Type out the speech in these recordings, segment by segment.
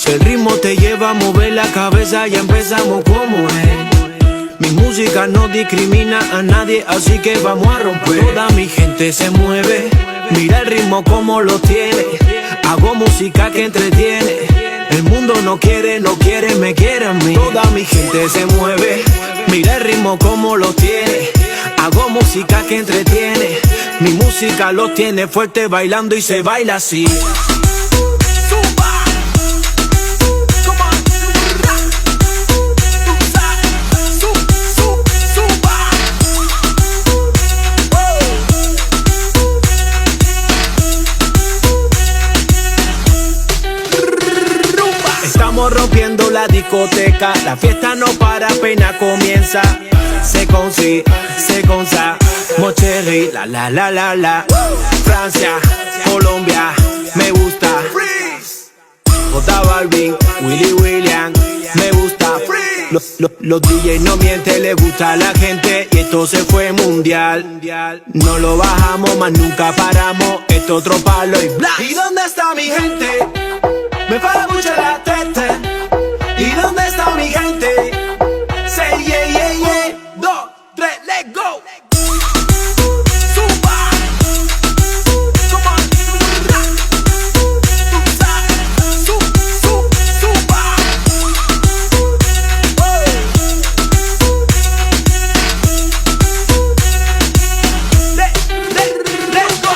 El ritmo te lleva a mover la cabeza y empezamos como es. Mi música no discrimina a nadie, así que vamos a romper. Toda mi gente se mueve, mira el ritmo como lo tiene. Hago música que entretiene. El mundo no quiere, me quiere a mí. Toda mi gente se mueve, mira el ritmo como lo tiene. Hago música que entretiene. Mi música lo tiene fuerte bailando y se baila así. Estamos rompiendo la discoteca, la fiesta no para, apenas comienza. C'est comme si, mon chéri, la la la la la. Francia, Colombia, me gusta. J Balvin, Willy William, me gusta. Los DJs no mienten, les gusta a la gente y esto se fue mundial. No lo bajamos, más nunca paramos, esto otro palo y bla. ¿Y dónde está mi gente? Me para mucho la tete. ¿Y dónde está mi gente? Say yeah, yeah, yeah. 2, 3, let's go. Zumba. Come on. Zumba. Let's go.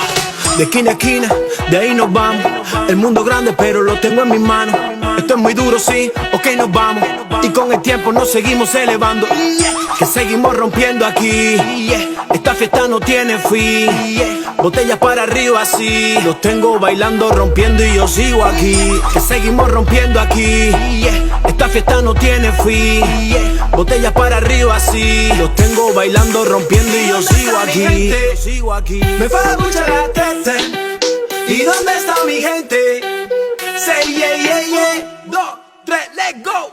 De esquina a esquina, de ahí nos vamos. El mundo grande pero lo tengo en mis manos. Esto es muy duro, sí, ok, nos vamos. Y con el tiempo nos seguimos elevando. Que seguimos rompiendo aquí. Esta fiesta no tiene fin. Botellas para arriba así. Los tengo bailando, rompiendo y yo sigo aquí. Que seguimos rompiendo aquí. Esta fiesta no tiene fin. Botellas para arriba así. Los tengo bailando, rompiendo y yo sigo aquí. Me para mucho la tete. ¿Y dónde está mi gente? Say yeah, yeah, yeah. 2, 3, let's go.